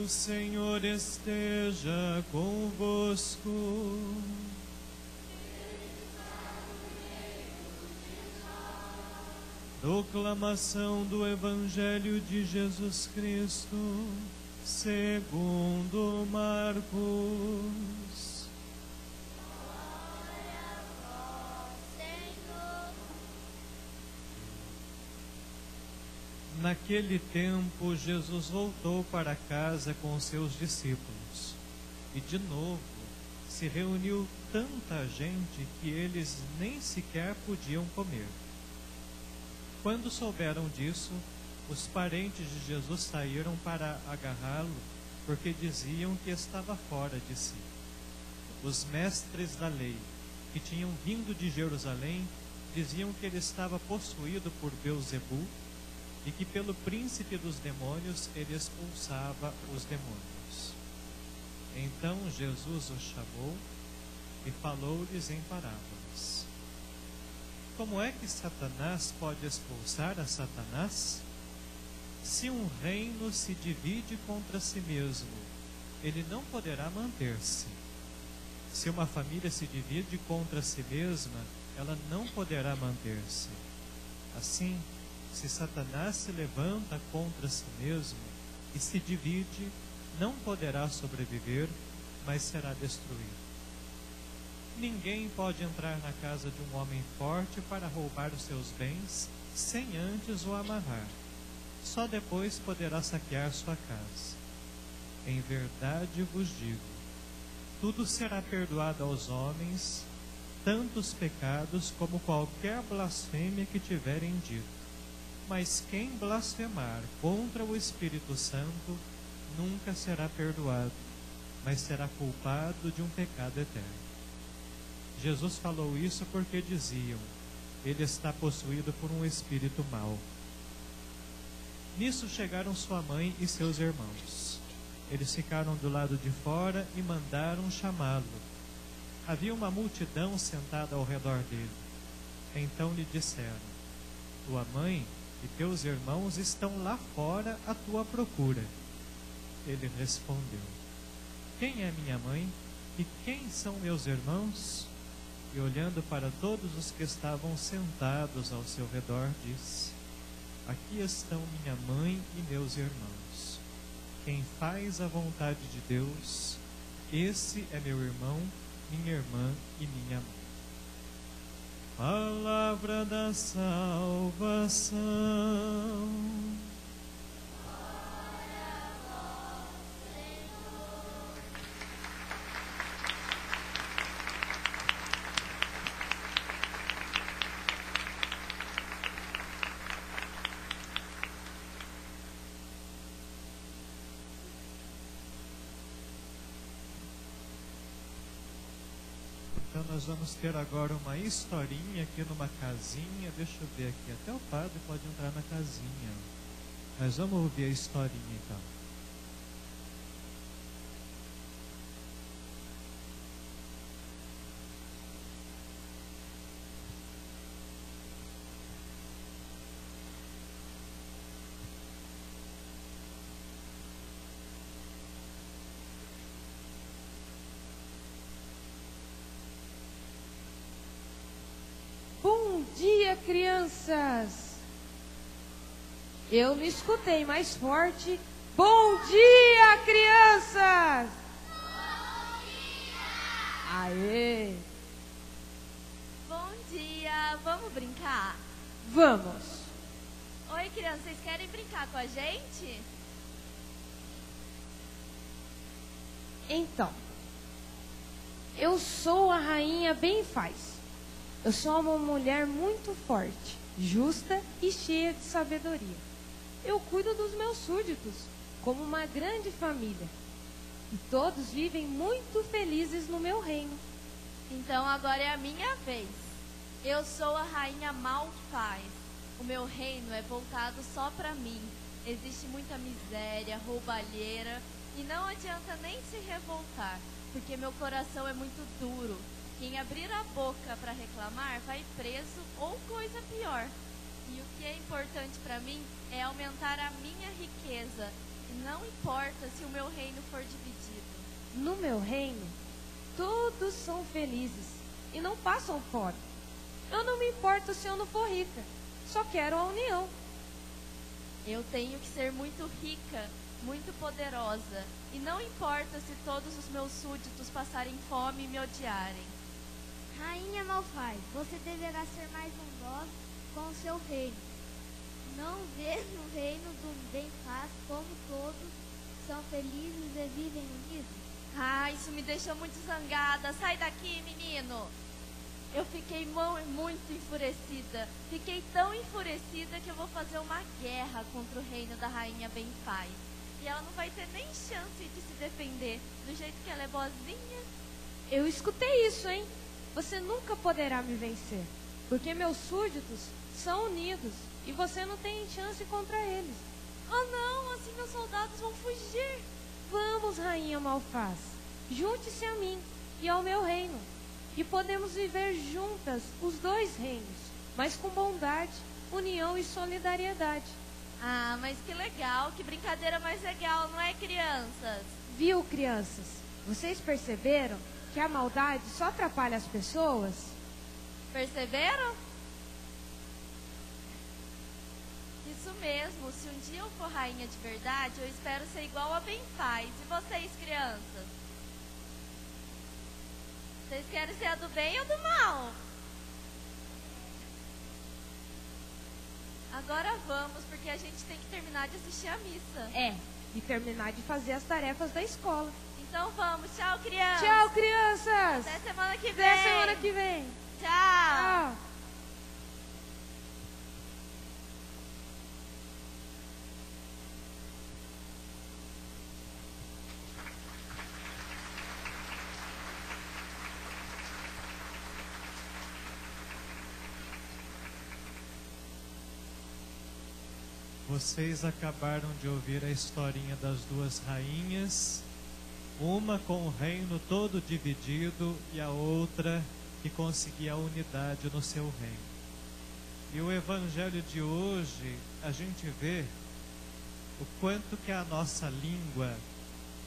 O Senhor esteja convosco. Proclamação do Evangelho de Jesus Cristo, segundo Marcos. Naquele tempo, Jesus voltou para casa com seus discípulos, e de novo se reuniu tanta gente que eles nem sequer podiam comer. Quando souberam disso, os parentes de Jesus saíram para agarrá-lo, porque diziam que estava fora de si. Os mestres da lei, que tinham vindo de Jerusalém, diziam que ele estava possuído por Beelzebul, e que pelo príncipe dos demônios ele expulsava os demônios. Então Jesus os chamou e falou-lhes em parábolas. Como é que Satanás pode expulsar a Satanás? Se um reino se divide contra si mesmo, ele não poderá manter-se. Se uma família se divide contra si mesma, ela não poderá manter-se. Assim, se Satanás se levanta contra si mesmo e se divide, não poderá sobreviver, mas será destruído. Ninguém pode entrar na casa de um homem forte para roubar os seus bens, sem antes o amarrar. Só depois poderá saquear sua casa. Em verdade vos digo, tudo será perdoado aos homens, tanto os pecados como qualquer blasfêmia que tiverem dito. Mas quem blasfemar contra o Espírito Santo nunca será perdoado, mas será culpado de um pecado eterno. Jesus falou isso porque diziam: ele está possuído por um espírito mau. Nisso chegaram sua mãe e seus irmãos. Eles ficaram do lado de fora e mandaram chamá-lo. Havia uma multidão sentada ao redor dele. Então lhe disseram: tua mãe e teus irmãos estão lá fora à tua procura. Ele respondeu: quem é minha mãe e quem são meus irmãos? E olhando para todos os que estavam sentados ao seu redor, disse: aqui estão minha mãe e meus irmãos. Quem faz a vontade de Deus, esse é meu irmão, minha irmã e minha mãe. Palavra da salvação. Então nós vamos ter agora uma historinha aqui numa casinha. Deixa eu ver aqui, até o padre pode entrar na casinha. Mas vamos ouvir a historinha então. Bom dia, crianças! Eu não escutei mais forte. Bom dia, crianças! Bom dia! Aê! Bom dia! Vamos brincar? Vamos! Oi, crianças, vocês querem brincar com a gente? Então, eu sou a rainha Benfaz. Eu sou uma mulher muito forte, justa e cheia de sabedoria. Eu cuido dos meus súditos, como uma grande família. E todos vivem muito felizes no meu reino. Então agora é a minha vez. Eu sou a rainha Malfaz. O meu reino é voltado só para mim. Existe muita miséria, roubalheira, e não adianta nem se revoltar, porque meu coração é muito duro. Quem abrir a boca para reclamar vai preso ou coisa pior. E o que é importante para mim é aumentar a minha riqueza E não importa se o meu reino for dividido. No meu reino, todos são felizes e não passam fome. Eu não me importo se eu não for rica, só quero a união. Eu tenho que ser muito rica, muito poderosa. E não importa se todos os meus súditos passarem fome e me odiarem. Rainha Malphite, você deverá ser mais bondosa com o seu reino. Não vê no reino do bem-faz como todos são felizes e vivem unidos? Ah, isso me deixou muito zangada. Sai daqui, menino. Eu fiquei muito enfurecida. Fiquei tão enfurecida que eu vou fazer uma guerra contra o reino da Rainha Bem-Faz. E ela não vai ter nem chance de se defender, do jeito que ela é boazinha. Eu escutei isso, hein? Você nunca poderá me vencer, porque meus súditos são unidos e você não tem chance contra eles. Oh não, assim meus soldados vão fugir. Vamos, Rainha Malphite, junte-se a mim e ao meu reino, e podemos viver juntas os dois reinos, mas com bondade, união e solidariedade. Ah, mas que legal, que brincadeira mais legal, não é, crianças? Viu, crianças? Vocês perceberam que a maldade só atrapalha as pessoas? Perceberam? Isso mesmo, se um dia eu for rainha de verdade, eu espero ser igual a Bem-Faz. E vocês, crianças? Vocês querem ser a do bem ou do mal? Agora vamos, porque a gente tem que terminar de assistir a missa. E terminar de fazer as tarefas da escola. Então vamos, tchau, crianças. Tchau, crianças! Até semana que vem. Até semana que vem. Tchau. Tchau. Vocês acabaram de ouvir a historinha das duas rainhas, uma com o reino todo dividido e a outra que conseguia a unidade no seu reino. E o evangelho de hoje, a gente vê o quanto que a nossa língua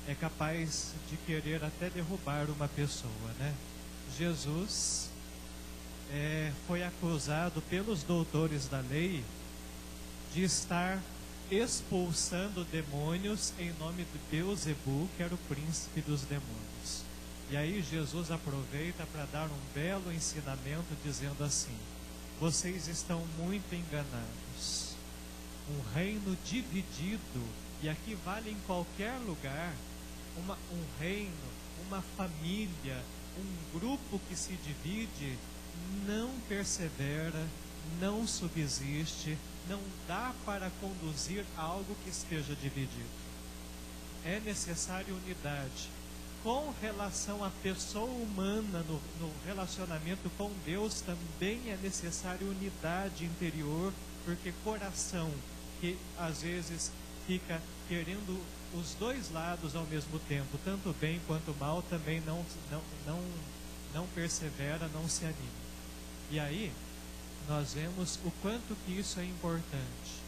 é capaz de querer até derrubar uma pessoa, né? Jesus foi acusado pelos doutores da lei de estar expulsando demônios em nome de Beelzebul, que era o príncipe dos demônios. E aí Jesus aproveita para dar um belo ensinamento dizendo assim: vocês estão muito enganados. Um reino dividido, e aqui vale em qualquer lugar, um reino, uma família, um grupo que se divide, não persevera, não subsiste, não dá para conduzir algo que esteja dividido. É necessário unidade. Com relação à pessoa humana, no relacionamento com Deus, também é necessário unidade interior, porque coração que às vezes fica querendo os dois lados ao mesmo tempo, tanto bem quanto mal, também não persevera, não se anima. E aí nós vemos o quanto que isso é importante.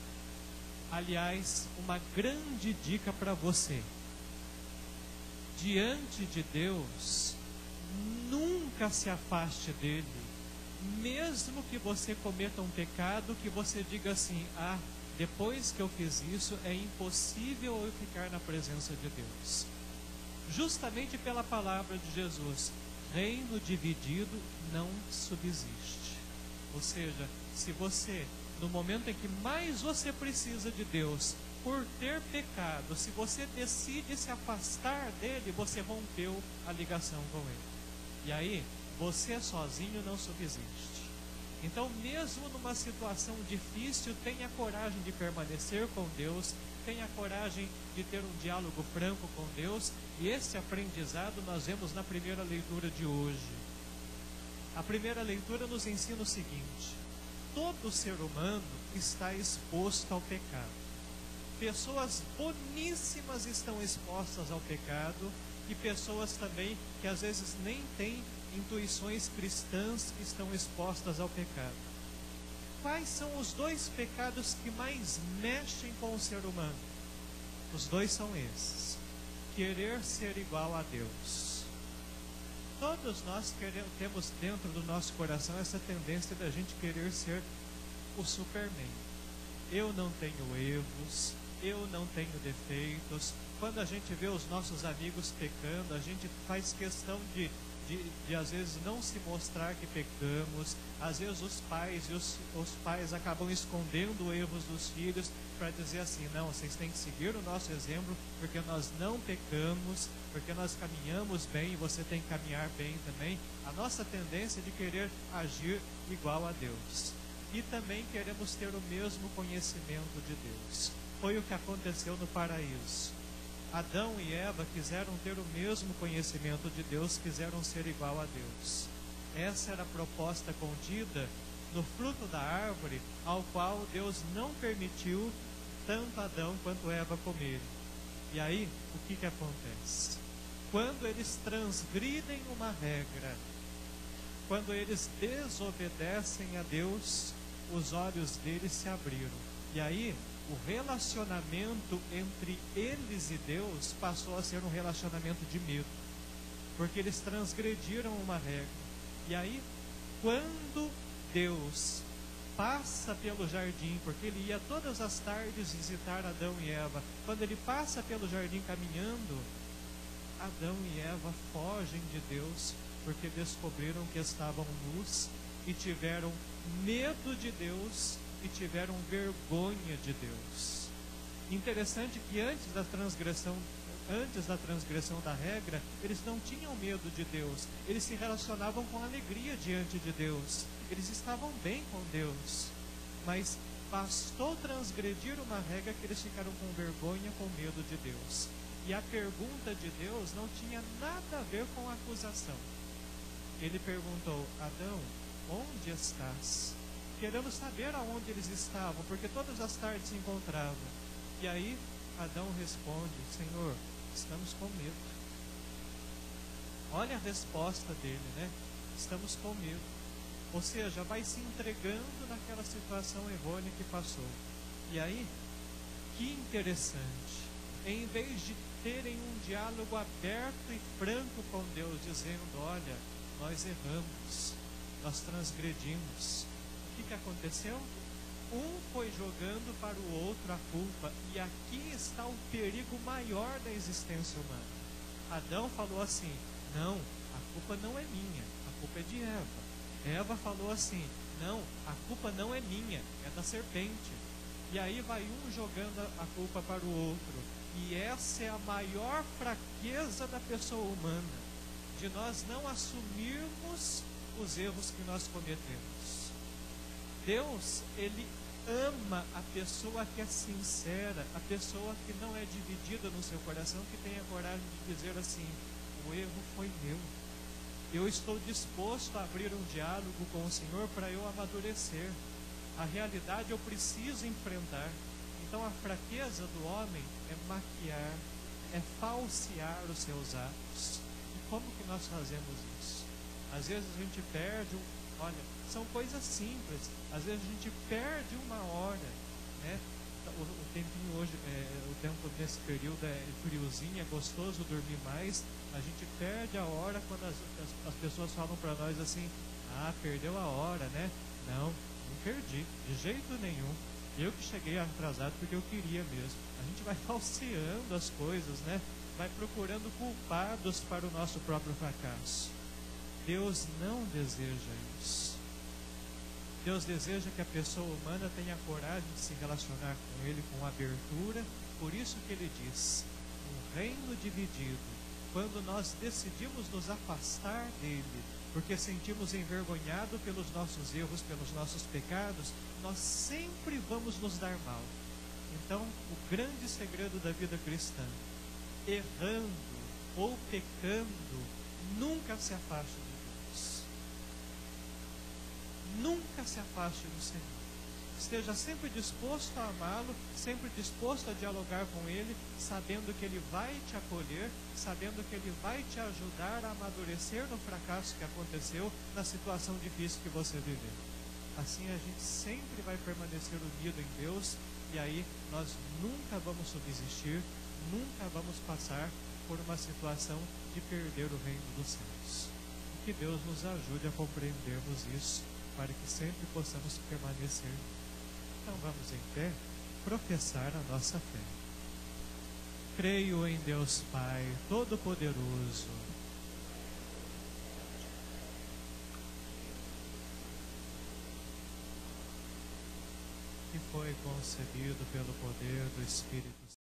Aliás, uma grande dica para você: diante de Deus, nunca se afaste dele, mesmo que você cometa um pecado, que você diga assim: ah, depois que eu fiz isso, é impossível eu ficar na presença de Deus. Justamente pela palavra de Jesus: reino dividido não subsiste. Ou seja, se você, no momento em que mais você precisa de Deus, por ter pecado, se você decide se afastar dele, você rompeu a ligação com ele. E aí, você sozinho não subsiste. Então, mesmo numa situação difícil, tenha coragem de permanecer com Deus, tenha coragem de ter um diálogo franco com Deus, e esse aprendizado nós vemos na primeira leitura de hoje. A primeira leitura nos ensina o seguinte: todo ser humano está exposto ao pecado. Pessoas boníssimas estão expostas ao pecado, e pessoas também que às vezes nem têm intuições cristãs estão expostas ao pecado. Quais são os dois pecados que mais mexem com o ser humano? Os dois são esses. Querer ser igual a Deus. Todos nós temos dentro do nosso coração essa tendência da gente querer ser o Superman. Eu não tenho erros, eu não tenho defeitos. Quando a gente vê os nossos amigos pecando, a gente faz questão de às vezes não se mostrar que pecamos. Às vezes os pais acabam escondendo erros dos filhos para dizer assim, não, vocês têm que seguir o nosso exemplo, porque nós não pecamos, porque nós caminhamos bem e você tem que caminhar bem também. A nossa tendência é de querer agir igual a Deus. E também queremos ter o mesmo conhecimento de Deus. Foi o que aconteceu no paraíso. Adão e Eva quiseram ter o mesmo conhecimento de Deus, quiseram ser igual a Deus. Essa era a proposta contida no fruto da árvore, ao qual Deus não permitiu tanto Adão quanto Eva comerem. E aí, o que acontece? Quando eles transgridem uma regra, quando eles desobedecem a Deus, os olhos deles se abriram. E aí, o relacionamento entre eles e Deus passou a ser um relacionamento de medo, porque eles transgrediram uma regra. E aí, quando Deus passa pelo jardim, porque ele ia todas as tardes visitar Adão e Eva, quando ele passa pelo jardim caminhando, Adão e Eva fogem de Deus, porque descobriram que estavam nus e tiveram medo de Deus e tiveram vergonha de Deus. Interessante que antes da transgressão da regra, eles não tinham medo de Deus, eles se relacionavam com alegria diante de Deus, eles estavam bem com Deus, mas bastou transgredir uma regra que eles ficaram com vergonha, com medo de Deus. E a pergunta de Deus não tinha nada a ver com a acusação. Ele perguntou, Adão, onde estás? Queremos saber aonde eles estavam, porque todas as tardes se encontravam. E aí, Adão responde, Senhor, estamos com medo. Olha a resposta dele, né? Estamos com medo. Ou seja, vai se entregando naquela situação errônea que passou. E aí, que interessante. Em vez de terem um diálogo aberto e franco com Deus, dizendo, olha, nós erramos, nós transgredimos. O que aconteceu? Um foi jogando para o outro a culpa, e aqui está o perigo maior da existência humana. Adão falou assim, não, a culpa não é minha, a culpa é de Eva. Eva falou assim, não, a culpa não é minha, é da serpente. E aí vai um jogando a culpa para o outro, e essa é a maior fraqueza da pessoa humana, de nós não assumirmos os erros que nós cometemos. Deus, Ele ama a pessoa que é sincera, a pessoa que não é dividida no seu coração, que tem a coragem de dizer assim, o erro foi meu. Eu estou disposto a abrir um diálogo com o Senhor para eu amadurecer. A realidade eu preciso enfrentar. Então a fraqueza do homem é maquiar, é falsear os seus atos. E como que nós fazemos isso? Às vezes a gente perde, olha, são coisas simples. Às vezes a gente perde uma hora, né? O tempinho hoje, o tempo nesse período é friozinho, é gostoso dormir mais. A gente perde a hora quando as pessoas falam para nós assim, perdeu a hora, né? Não perdi, de jeito nenhum. Eu que cheguei atrasado porque eu queria mesmo. A gente vai falseando as coisas, né? Vai procurando culpados para o nosso próprio fracasso. Deus não deseja isso. Deus deseja que a pessoa humana tenha coragem de se relacionar com Ele com abertura. Por isso que Ele diz, um reino dividido, quando nós decidimos nos afastar dEle, porque sentimos envergonhado pelos nossos erros, pelos nossos pecados, nós sempre vamos nos dar mal. Então, o grande segredo da vida cristã, errando ou pecando, nunca se afaste de Deus. Nunca se afaste do Senhor. Esteja sempre disposto a amá-lo, sempre disposto a dialogar com Ele, sabendo que Ele vai te acolher, sabendo que Ele vai te ajudar a amadurecer no fracasso que aconteceu, na situação difícil que você viveu. Assim a gente sempre vai permanecer unido em Deus, e aí nós nunca vamos subsistir, nunca vamos passar por uma situação de perder o reino dos céus. E que Deus nos ajude a compreendermos isso, para que sempre possamos permanecer. Então vamos em pé professar a nossa fé. Creio em Deus Pai Todo-Poderoso, que foi concebido pelo poder do Espírito